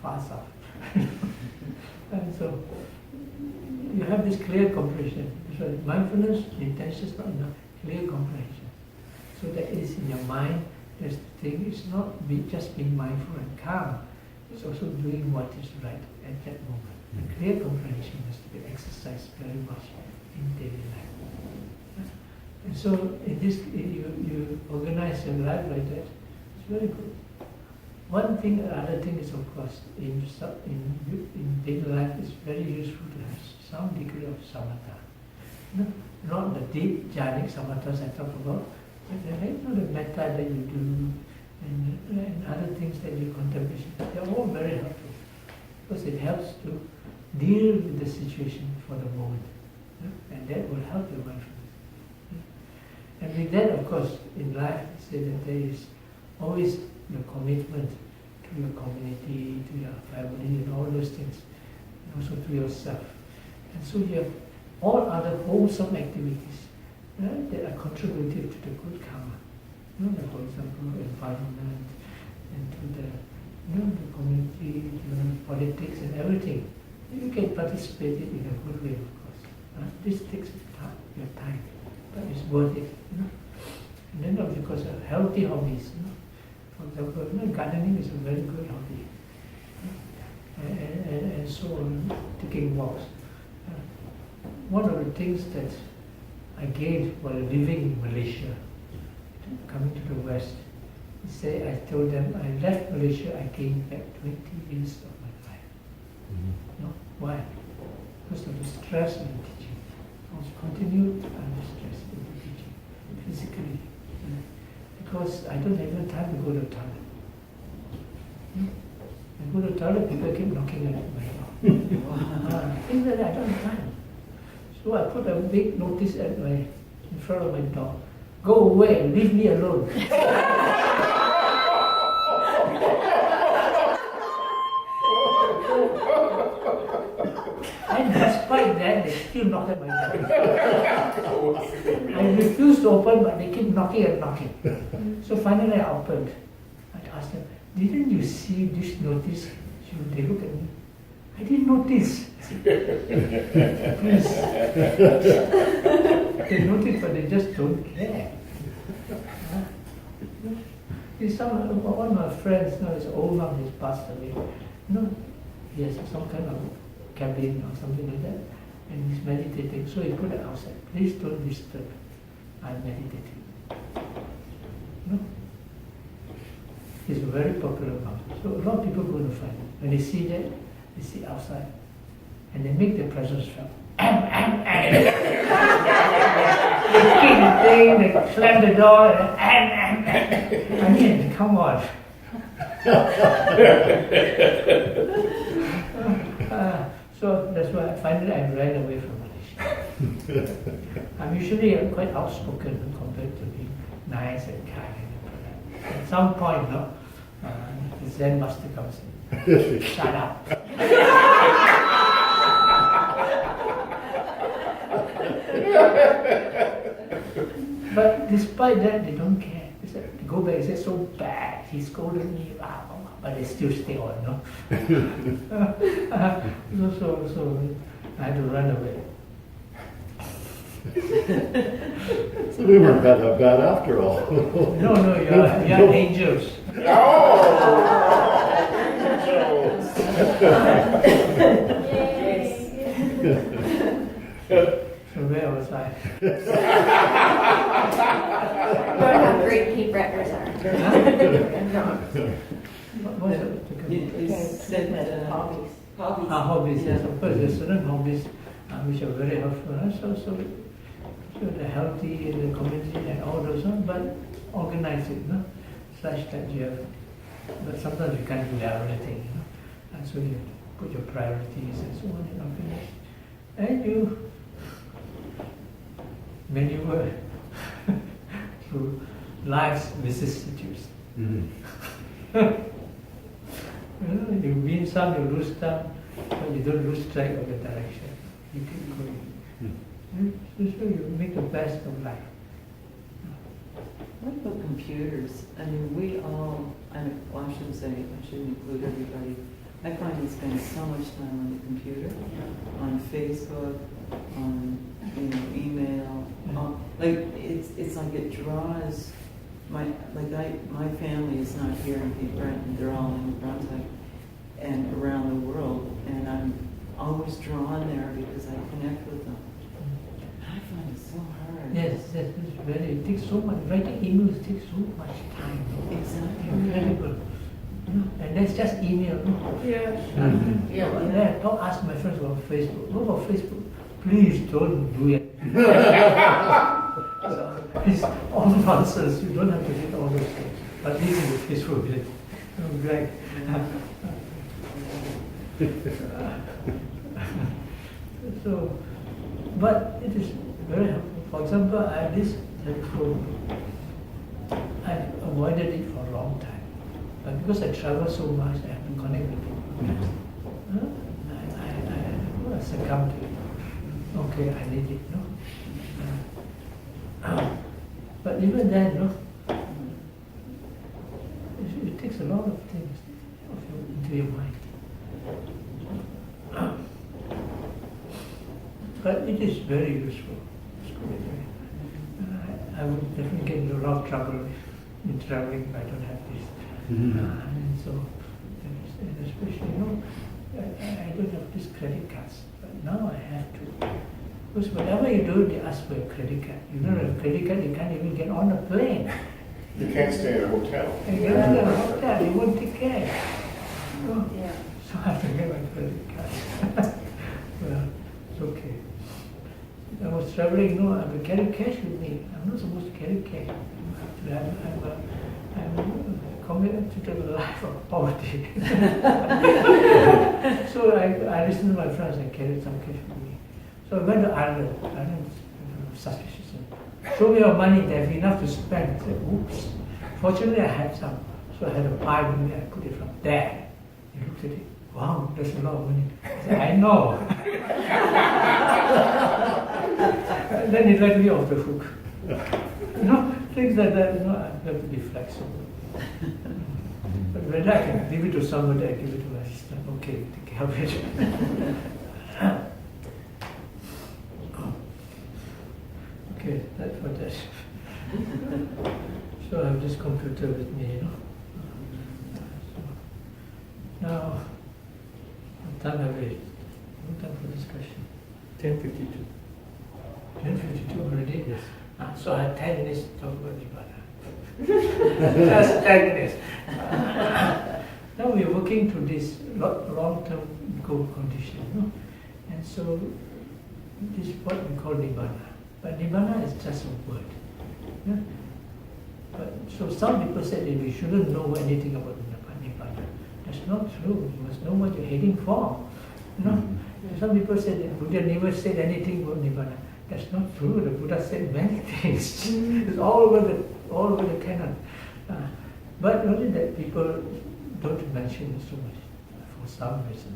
far south. And so you have this clear comprehension. So mindfulness, intention is not enough, clear comprehension. So that it is in your mind, this thing is not just being mindful and calm, it's also doing what is right at that moment. The clear comprehension has to be exercised very much in daily life. And so in this, you organize your life like that, it's very good. One thing, other thing is, of course, in daily life, it's very useful to have some degree of samatha. No, not the deep jhanic samathas I talk about, but the metta that you do and other things that you contemplate. They're all very helpful because it helps to deal with the situation for the moment, and that will help your mindfulness. And with that, of course, in life, I say that there is always your commitment to your community, to your family, and all those things, and also to yourself. And so you have all other wholesome activities that are contributive to the good karma. Like for example, environment, and to the community, politics, and everything. You can participate in a good way, of course. This takes your time, but it's worth it. And then, of course, healthy hobbies. For example, gardening is a very good hobby, and so on, taking walks. One of the things that I gained while living in Malaysia, coming to the West, I told them I left Malaysia, I gained back 20 years of my life. Why? Because of the stress of the teaching. I was continued under stress in the teaching, physically. Because I don't have time to go to the toilet. I go to the toilet, people keep knocking at my door. Things like that, I don't have time. So I put a big notice in front of my door. Go away, leave me alone. And despite that, they still knock at my door. I refused to open, but they keep knocking and knocking. So finally I opened. I asked them, didn't you see this notice? So they look at me. I didn't notice. Please. They notice, but they just don't care. One of my friends, his old mom has passed away. He has some kind of cabin or something like that, and he's meditating. So he put it outside. Please don't disturb. I'm meditating. He's a very popular monk. So a lot of people go to find him. When they see that, they sit outside, and they make their presence felt. They kick the thing, they slam the door, and I mean, come on. So that's why finally I ran away from Malaysia. I'm usually quite outspoken compared to being nice and kind. At some point, the Zen master comes in. Shut up. But despite that, they don't care. They go back and say, so bad, he scolded me, but they still stay on, So I had to run away. So we weren't that bad after all. No, you're angels. So where was I? Learn how great heat wreckers are. What was it? You said hobbies. Hobbies, yes. Of course, there are certain hobbies which are very helpful. So the healthy in the community and all those, but organize it, such that you have. But sometimes you can't do everything, and so you put your priorities and so on and organize. And you maneuver through life's vicissitudes. You win some, you lose some, but you don't lose track of the direction. You keep going. So you make the best of life. What about computers? I mean, we all, I shouldn't include everybody, I find I spend so much time on the computer, on Facebook, on email. Like it's like it draws my family is not here in Cape Breton. They're all in Brunswick and around the world, and I'm always drawn there because I connect with them. I find it so hard. Yes, it's very, it takes so much, writing emails takes so much time. Exactly. Incredible. And that's just email. Yeah. Then I ask my friends about Facebook. Go for Facebook. Please don't do it. It's all nonsense. You don't have to read all those things. But this is the Facebook bit. Right. So, but it is very helpful. For example, I have this telephone. I've avoided it for a long time. But because I travel so much, I have to connect with people. I succumb to it. Okay, I need it, no? But even then, no? It takes a lot of things into your mind. But it is very useful. I would definitely get into a lot of trouble in traveling if I don't have this. And so, and especially, I don't have these credit cards, but now I have to. Because whatever you do, they ask for a credit card. You don't have a credit card, you can't even get on a plane. You can't stay in a hotel. And you get in a hotel, they won't take care. Yeah. So I have to get my credit card. Well, it's okay. I was traveling, I have to carry cash with me. I'm not supposed to carry cash. I'm committed to the life of poverty. So I listened to my friends and carried some cash with me. So I went to Ireland. Ireland is suspicious. Show me your money, they have enough to spend. I said, oops. Fortunately, I had some. So I had a pie with me, I put it from there. He looked at it. Wow, that's a lot of money. I said, I know. And then he let me off the hook. Things like that, I have to be flexible. But when I can give it to somebody, I give it to my sister. Okay, take care of it. Okay, that's what that. So I have this computer with me, Now, what time have we? No time for discussion. 10:52. 10:52 already? Yes. So I have 10 minutes to talk about Nibbana. Just 10 minutes. Now we are working to this long-term goal condition, And so this is what we call Nibbana. But Nibbana is just a word. But so some people said that we shouldn't know anything about Nibbana. That's not true. You must know what you're heading for. Some people said that Buddha never said anything about Nibbana. That's not true. The Buddha said many things. It's all over the canon. But only that people don't mention it so much for some reason.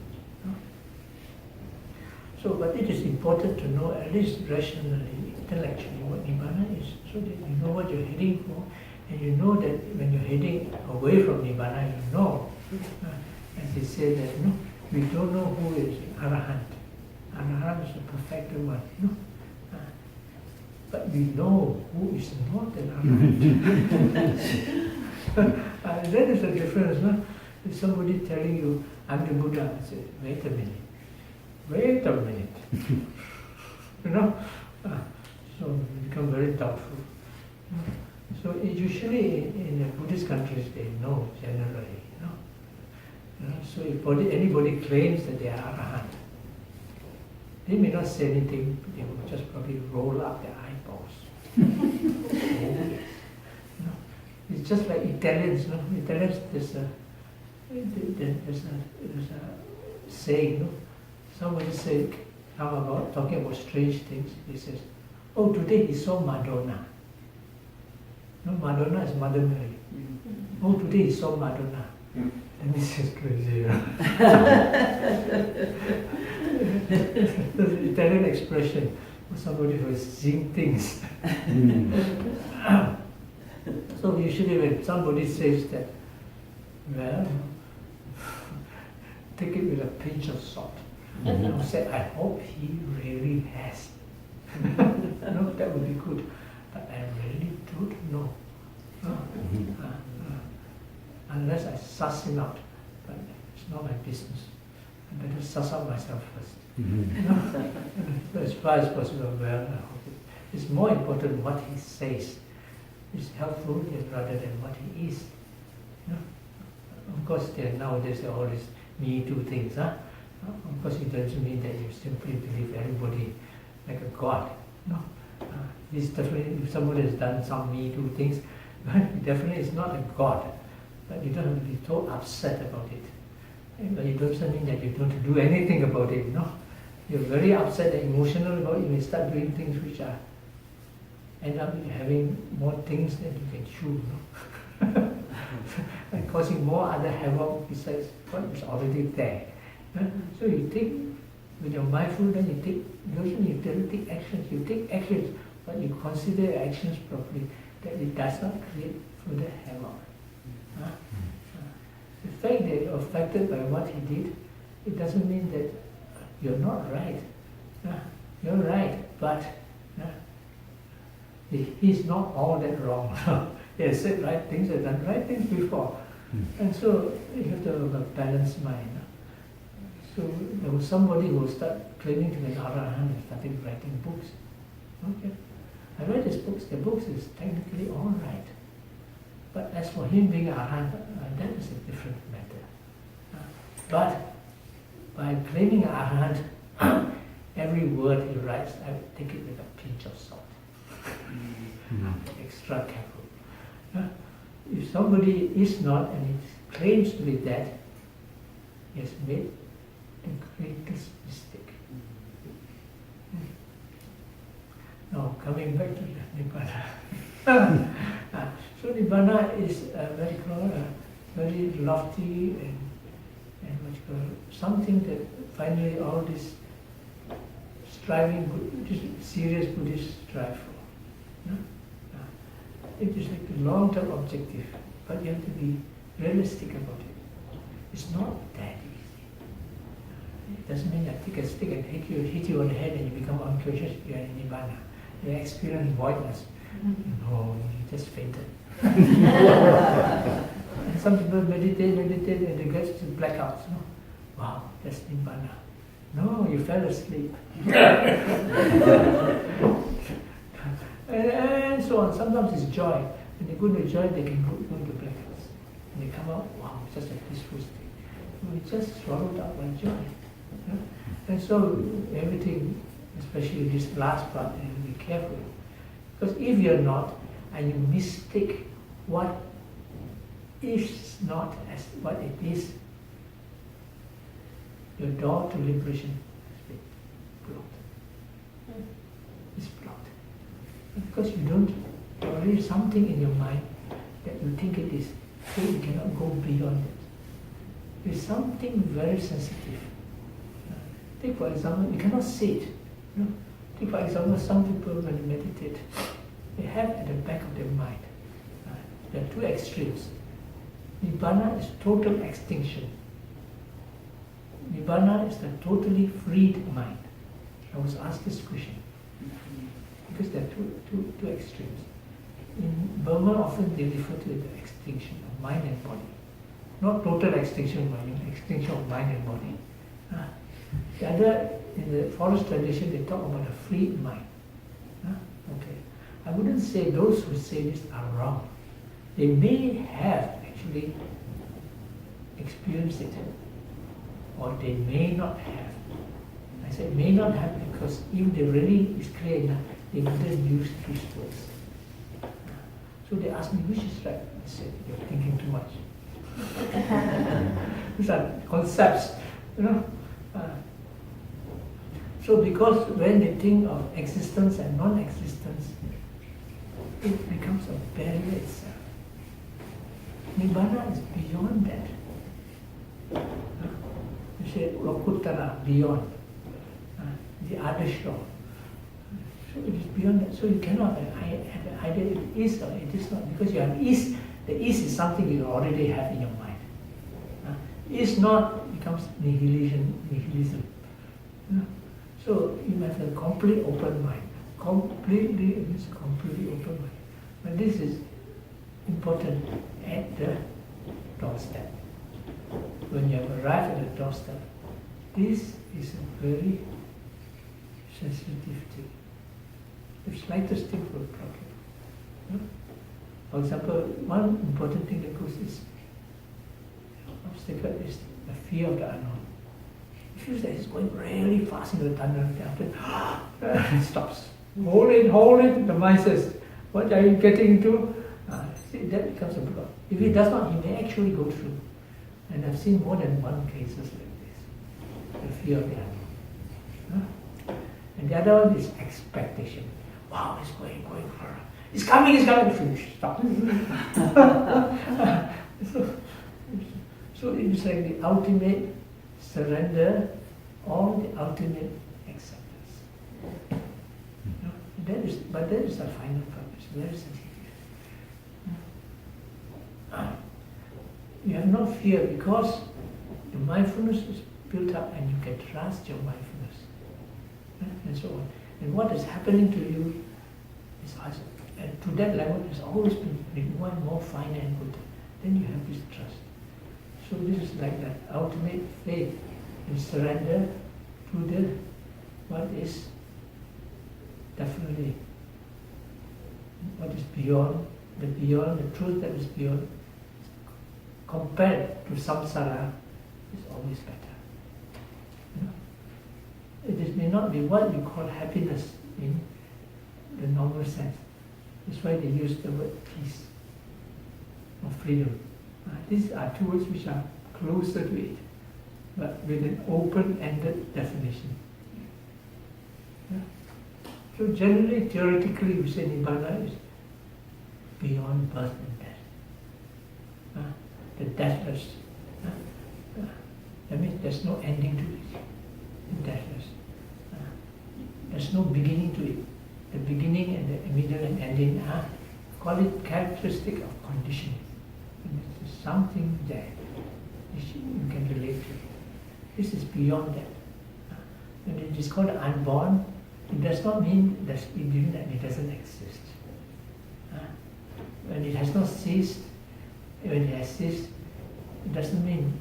So, but it is important to know at least rationally, intellectually, what Nibbana is, so that you know what you're heading for, and you know that when you're heading away from Nibbana, you know. As he said that, we don't know who is Arahant. Arahant is the perfected one, But we know who is not an Arahant. That is the difference, If somebody telling you, I'm the Buddha, I say, wait a minute. So you become very doubtful. So usually in the Buddhist countries, they know generally, So if anybody claims that they are Arahant, they may not say anything, they will just probably roll up their eyeballs. It's just like Italians, Italians, there's a saying, Somebody said, talking about strange things, he says, oh, today he saw Madonna. Madonna is Mother Mary. Oh, today he saw Madonna. And this is crazy. The Italian expression for somebody who is seeing things. So usually when somebody says that, well, take it with a pinch of salt. And I said, I hope he really has. No, that would be good. But I really don't know. Unless I suss him out. But it's not my business. I better suss out myself first. So as far as possible, well, I hope it's more important what he says. It's helpful rather than what he is. Of course, nowadays there are all these Me Too things. Of course, it doesn't mean that you simply believe everybody like a god. No. This definitely, if somebody has done some Me Too things, definitely is not a god. But you don't have to be so upset about it. But it doesn't mean that you don't do anything about it. No. You're very upset and emotional about it, you may start doing things which are end up having more things than you can chew. No? And causing more other havoc besides what is already there. So you take, when you're mindful, then you don't take actions. You take actions, but you consider your actions properly, that it does not create further havoc. The fact that you're affected by what he did, it doesn't mean that you're not right. You're right, but he's not all that wrong. He has said right things, has done right things before. And so you have to have a balanced mind. So there was somebody who started claiming to be an arahant and started writing books. Okay. I read his books. The books is technically all right. But as for him being an arahant, that is a different matter. But by claiming an arahant, every word he writes, I would take it with a pinch of salt. Extra careful. If somebody is not and he claims to be that, he has made the greatest mistake. Now, coming back to the Nibbana. So Nibbana is very lofty and what you call something that finally all this striving, serious Buddhists strive for. It is like a long-term objective, but you have to be realistic about it. It's not that easy. It doesn't mean I take a stick and hit you on the head and you become unconscious, you are in Nibbana. You experience voidness. No, you just fainted. And some people meditate and they get to blackouts. No? Wow, that's Nibbana. No, you fell asleep. And so on. Sometimes it's joy. When they go into joy, they can go into blackouts. And they come out, wow, it's just a peaceful state. So it's just swallowed up by joy. And so everything, especially this last part, you have to be careful. Because if you're not, and you mistake what is not as what it is, your door to liberation has been blocked. It's blocked. Because you don't, there is something in your mind that you think it is, so you cannot go beyond it. It's something very sensitive. Take for example, you cannot see it. Take for example, some people when they meditate, they have at the back of their mind, there are two extremes. Nibbana is total extinction. Nibbana is the totally freed mind. I was asked this question. Because there are two extremes. In Burma, often they refer to the extinction of mind and body. Not total extinction of mind, extinction of mind and body. The other, in the forest tradition, they talk about a freed mind. Okay. I wouldn't say those who say this are wrong. They may have actually experienced it, or they may not have. I said may not have because if they really is clear enough, they wouldn't use these words. So they asked me, which is right? I said, you're thinking too much. These are concepts, So because when they think of existence and non-existence, it becomes a barrier itself. Nibbana is beyond that. You say, Lokuttara, beyond. The other shore. So it is beyond that. So you cannot have either it is or it is not. Because you have is, the is something you already have in your mind. Is not, you becomes nihilism. You know? So you must have a complete open mind. Completely open mind. But this is important at the doorstep. When you have arrived at the doorstep, this is a very sensitive thing. The slightest thing will problem. You know? For example, one important thing that goes is obstacle is the fear of the unknown. It feels that it's going really fast in the tunnel, then after it stops. Hold it, the mind says, what are you getting into? See, that becomes a block. If he does not, he may actually go through. And I've seen more than one cases like this. The fear of the unknown. And the other one is expectation. Wow, it's going far. It's coming, finish, stop. So it's like the ultimate surrender or the ultimate acceptance. But that is the final purpose. Where is it here? You have no fear because the mindfulness is built up and you can trust your mindfulness. And so on. And what is happening to you is awesome. And to that level, it's always been more and more finer and good. Then you have this trust. So this is like that ultimate faith and surrender to the what is definitely what is beyond, the truth that is beyond, compared to samsara, is always better. You know? It may not be what we call happiness in the normal sense. That's why they use the word peace or freedom. These are two words which are closer to it, but with an open-ended definition. Yeah? So generally, theoretically, we say Nibbana is beyond birth and death. The deathless. That means there's no ending to it. The deathless. There's no beginning to it. The beginning and the middle and ending are, call it characteristic of conditioning. And there's something there which you can relate to. This is beyond that. When it is called unborn, it does not mean that it doesn't exist. When it has not ceased, when it has ceased, it doesn't mean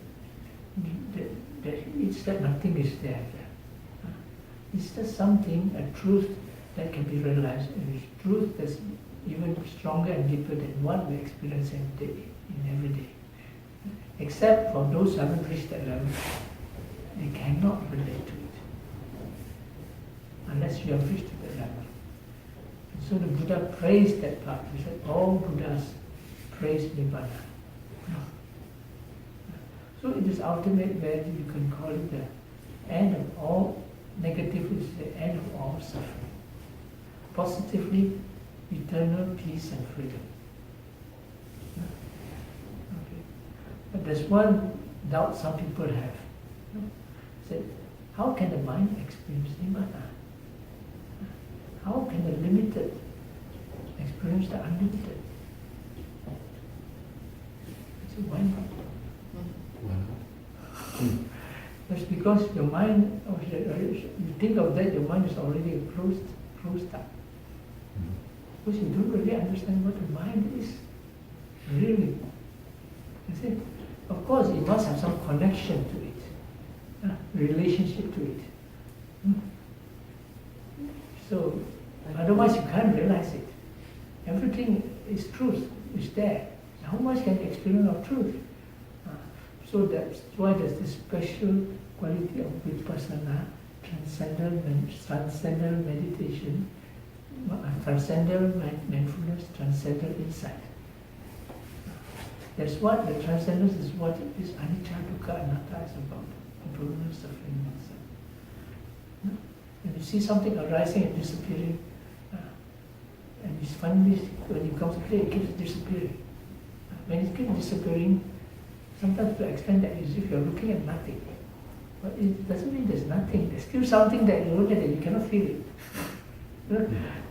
that it's that nothing is there. It's just something, a truth that can be realized, and it's truth that's even stronger and deeper than what we experience in every day. Except for those who haven't reached that level, they cannot relate to it unless you have reached to that level. And so the Buddha praised that part. He said, all Buddhas praise Nibbana. So it is ultimate value, you can call it the end of all negative, is the end of all suffering. Positively, eternal peace and freedom. Okay. But there's one doubt some people have. Said, how can the mind experience Nibbana? How can the limited experience the unlimited? I said, why not? That's because your mind, you think of that, your mind is already closed up. Because you don't really understand what the mind is. Really. You see? Of course, it must have some connection to it, relationship to it. So, otherwise you can't realize it. Everything is truth, is there. How much can you experience of truth? So that's why there's this special quality of vipassana, transcendental meditation, transcendental mindfulness, transcendental insight. That's what the transcendence is, what this anicca, dukkha, anatta is about. Impermanence, suffering, and so on. When you see something arising and disappearing, and it's finally, when you come to play, it keeps disappearing. When it keeps disappearing, sometimes to explain that as if you're looking at nothing. But it doesn't mean there's nothing. There's still something that you look at and you cannot feel it.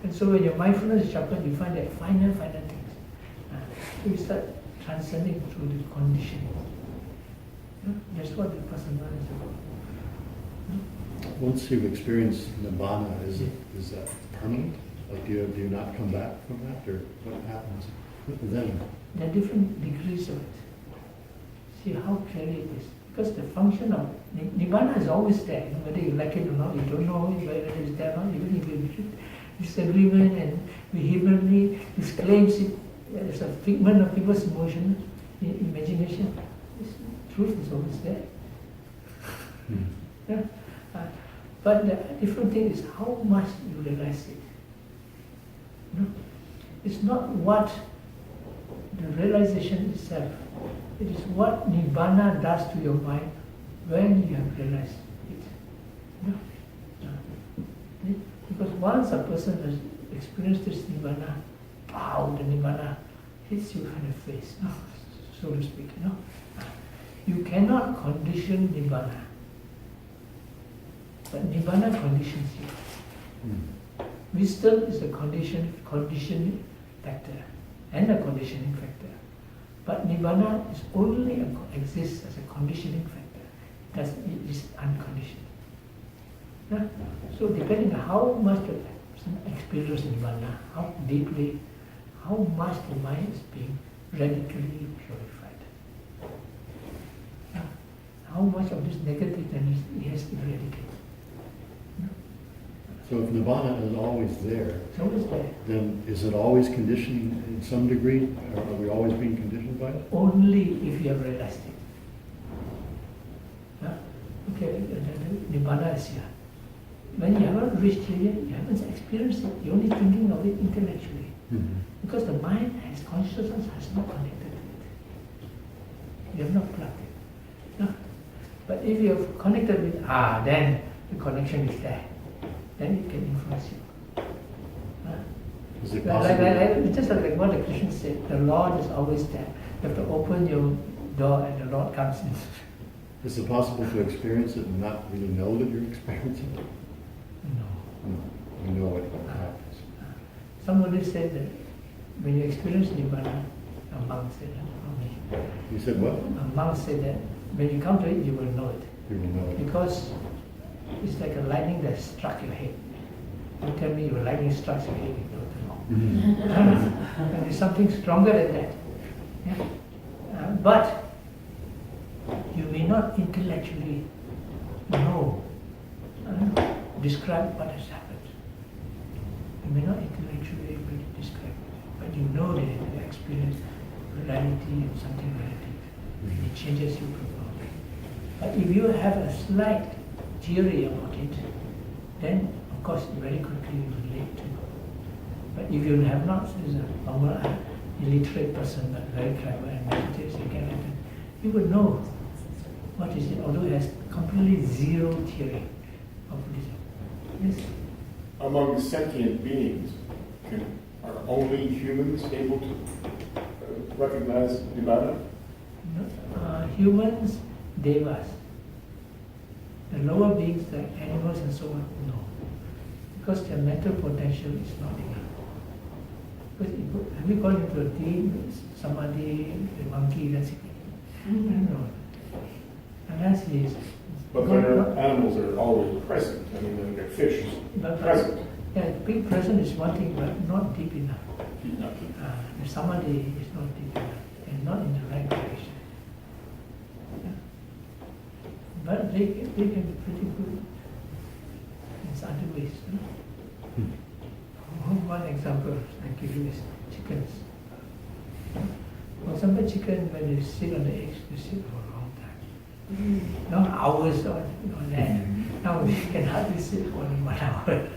And so when your mindfulness is sharpened, you find that finer things. So you start transcending through the conditioning. That's what the Vipassana is about. Once you've experienced nibbana, is that permanent? Like, do you not come back from that, or what happens then? There are different degrees of it. See how clearly it is. Because the function of nibbana is always there. Whether you like it or not, you don't know whether it is there or not. Even if you disagreement and vehemently disclaims it as a figment of people's emotion, imagination, truth is always there. Yeah? But the different thing is how much you realize it. It's not what the realization itself. It is what nibbana does to your mind when you have realized it. Because once a person has experienced this nibbana, pow, the nibbana hits you in the face, so to speak. You cannot condition nibbana, but nibbana conditions you. Wisdom is a conditioning factor and a conditioning factor. But nibbana is only exists as a conditioning factor. It is unconditioned. Yeah? So depending on how much the person experiences nibbana, how deeply, how much the mind is being radically purified. Yeah? How much of this negativeness he has eradicated. So if nibbana is always there, It's always there. then is it always conditioning in some degree? Are we always being conditioned by it? Only if you have realized it. Okay, nibbana is here. When you haven't reached here yet, you haven't experienced it, you're only thinking of it intellectually. Because the mind has consciousness has not connected to it. You have not plugged it. But if you have connected with then the connection is there. Then it can influence you. Is it possible? Just like what the Krishna said, the Lord is always there. You have to open your door and the Lord comes in. Is it possible to experience it and not really know that you're experiencing it? No. You know what happens. Somebody said that when you experience nibbana, a monk said that, not me. You said what? A monk said that when you come to it, you will know it. You will know it. Because it's like a lightning that struck your head. You tell me your lightning strikes your head, you don't know. And there's something stronger than that. Yeah? But you may not intellectually know, describe what has happened. You may not intellectually able to describe it, but you know that you experience reality and something relative. It changes you profoundly. But if you have a slight theory about it, then of course very quickly you relate to. But if you have not, as a normal illiterate person but very clever and meditates again, you would know what is it, although it has completely zero theory of Buddhism. Yes? Among sentient beings, are only humans able to recognize nibbana? Humans, devas. The lower beings like animals and so on, no. Because their mental potential is not enough. Because have you gone into a deep samadhi, the monkey, that's it? No. Unless he is. But their animals are always present. I mean, they're fish present. Yeah, being present is one thing, but not deep enough. Not The samadhi is not deep enough and not in the right direction. But they can be pretty good in other ways. One example I give you is chickens. For example, chicken, when they sit on the eggs, they sit for a long time. Not hours on land. Now we can hardly sit for 1 hour.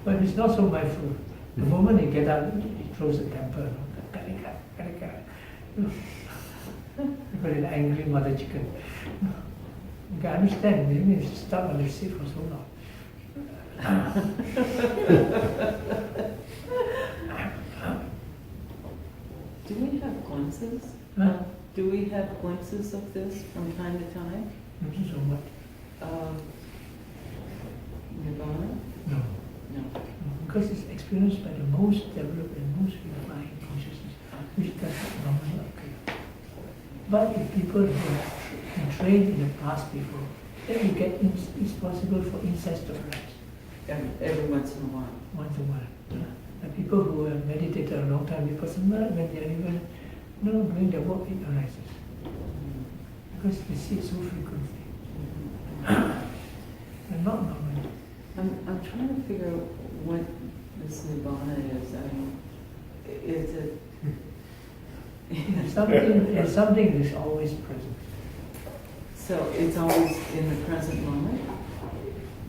But it's not so mindful. The moment he gets up, he throws a temper. Because it's angry mother chicken. You can understand, maybe it's stuck on the seat for so long. Do we have glimpses? Do we have glimpses of this from time to time? So what? Nibbana? No. No. Because it's experienced by the most developed and most refined consciousness, which does not normally occur. But if people who have been trained in the past before, then you get it's possible for insights to arise Every once in a while. once in a while. The people who have meditated a long time, because when they are even doing their work, it arises. Because they see it so frequently. And not normally. I'm trying to figure out what this nibbana is. I mean, is it? It's something that is always present. So it's always in the present moment?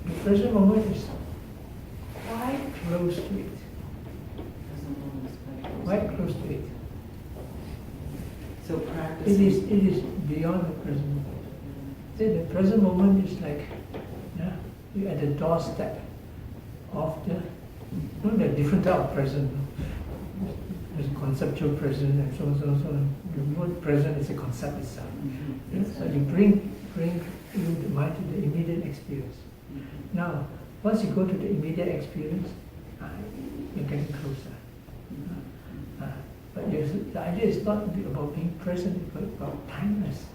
The present moment is quite close to it. Present moment is Quite close to it. So It practicing. is beyond the present moment. See, the present moment is like, you're at the doorstep of the different type of present. There's conceptual present and so on, so on, so on. The word present is a concept itself. So you bring the mind to the immediate experience. Now, once you go to the immediate experience, you're getting closer. But the idea is not about being present, but about timeless.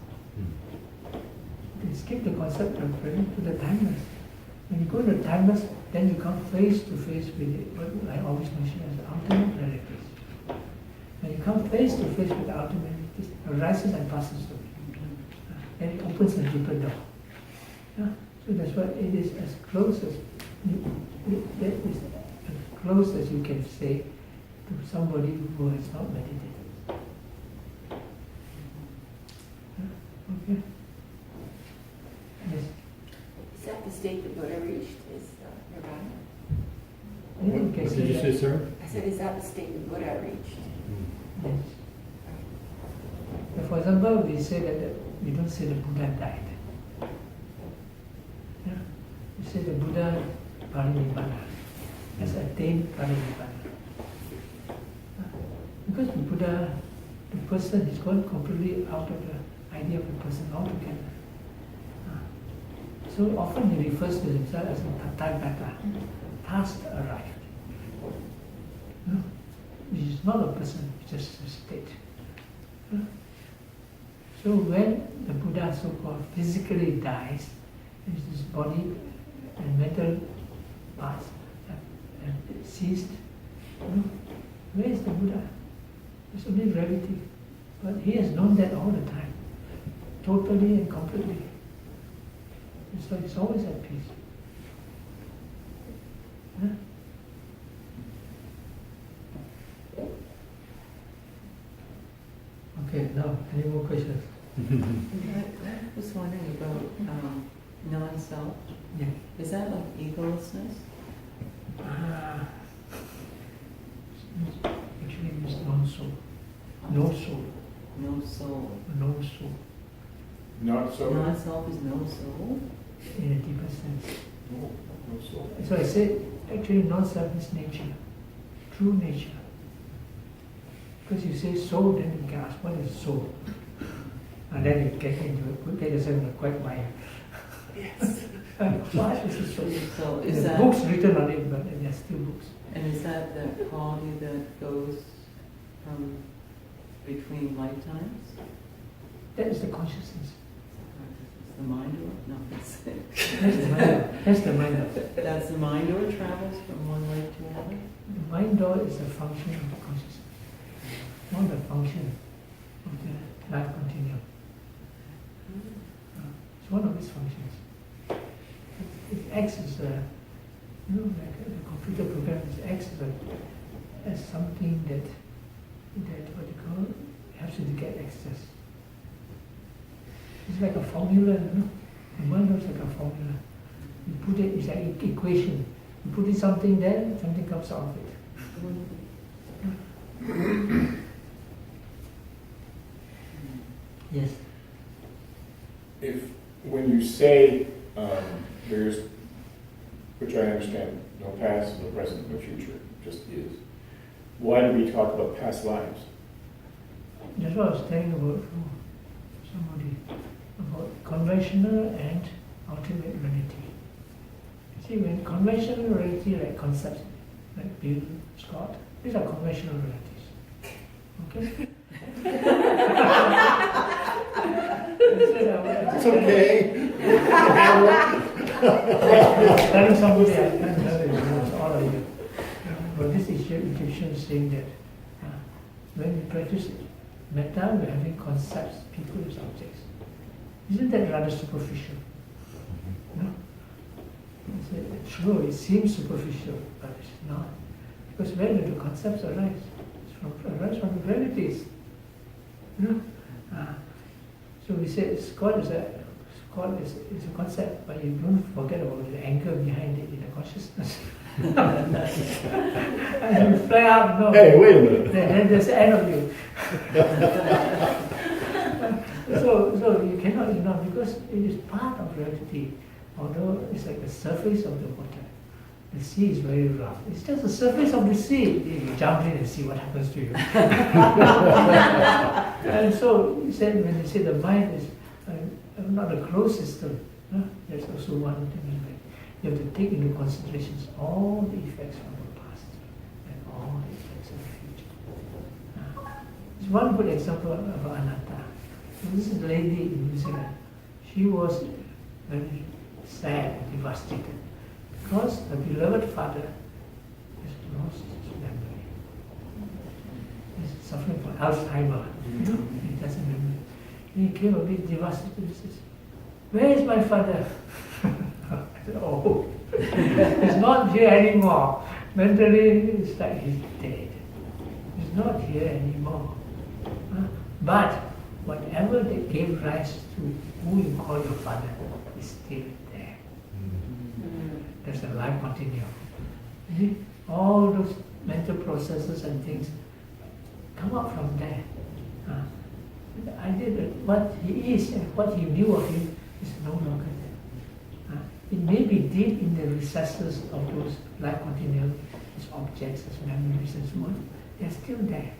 You skip the concept of present to the timeless. When you go to the timeless, then you come face to face with it, what I always mention as the ultimate realities. When you come face to face with the ultimate realities, it arises and passes away. Then it opens a deeper door. So that's why it is as close as you can say to somebody who has not meditated. Okay? Yes. Is that the state that Buddha reached, is nirvana? What did you say, sir? I said, is that the state that Buddha reached? Yes. For example, we say that we don't say the Buddha died. We say the Buddha Parinibbana has attained Parinibbana. Because the Buddha, the person is gone completely out of the idea of the person altogether. So often he refers to himself as a Tathagata, past arrived. Which is not a person, it's just a state. So when the Buddha so-called physically dies, his body and mental parts have ceased, where is the Buddha? It's only reality. But he has known that all the time, totally and completely. So it's always at peace. Okay, now, any more questions? I was wondering about non-self. Yeah. Is that like egolessness? Actually, it's non-soul. No soul. No soul. No soul. Not so. Non-self is no soul? In a deeper sense. No soul. So I said, actually, non-self is nature. True nature. Because you say soul, then you can ask, what is soul? And then you get yourself in a quagmire. Yes. What is the soul? So is There's that, books written on it, but there are still books. and is that the quality that goes from between lifetimes? That is the consciousness. Is the mind or no? That's That's the mind. That's the mind. That's the mind or travels from one life to another? The mind door is a function of the consciousness, not the function of the life continuum. It's one of its functions. It acts as a, like a computer program, it acts as something that what you call helps you to get access. It's like a formula, The mind is like a formula. You put it, it's like an equation. You put it something there, something comes out of it. Yes. When you say there's, which I understand, no past, no present, no future, just is. Why do we talk about past lives? That's what I was telling about somebody, about conventional and ultimate reality. See, when conventional reality, like concepts, like Bill, Scott, these are conventional realities. Okay? It's okay. Telling somebody I can't tell it, it's all of you. But this Egyptian is saying that when we practice metta, we're having concepts, people as objects. Isn't that rather superficial? No? It's true, it seems superficial, but it's not. Because where do the concepts arise? It arises from the realities. You know? So we say Scott is a concept, but you don't forget about the anchor behind it in the consciousness. And you fly up, no. Hey, wait a minute. Then there's the end of you. So you cannot ignore because it is part of reality. Although it's like the surface of the water. The sea is very rough. It's just the surface of the sea. You jump in and see what happens to you. And so he said, when they say the mind is not a closed system, there's also one thing. You have to take into considerations all the effects from the past and all the effects of the future. It's one good example of anatta. This is a lady in New Zealand. She was very sad and devastated because her beloved father has lost his memory. He's suffering from Alzheimer. You know, he doesn't remember. And he came a bit devastated and says, "Where is my father?" I said, "Oh, he's not here anymore. Mentally, it's like he's dead. He's not here anymore. But whatever that gave rise to who you call your father is still there. There's a life continuum. You see, all those mental processes and things come out from there. The idea that what he is and what he knew of him is no longer there. It may be deep in the recesses of those life continuum, as objects, as memories and so on. They're still there.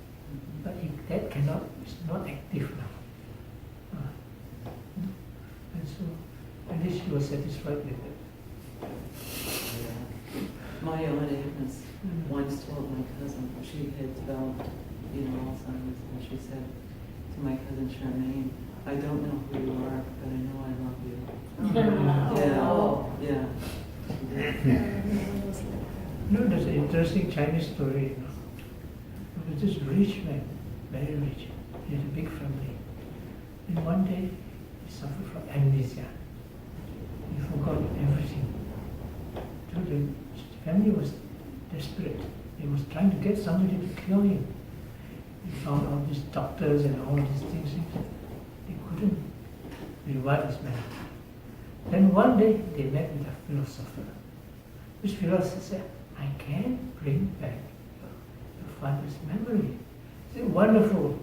But that cannot, it's not active now. And so, at least she was satisfied with it. My own Agnes once told my cousin she had developed, Alzheimer's, and she said to my cousin Charmaine, "I don't know who you are, but I know I love you." Yeah. There's an interesting Chinese story. There was this rich man, very rich. He had a big family. And one day, he suffered from amnesia. He forgot everything. So the family was desperate. They was trying to get somebody to cure him. He found all these doctors and all these things. They couldn't revive his memory. Then one day, they met with a philosopher. This philosopher said, "I can bring back your father's memory." He said, "Wonderful.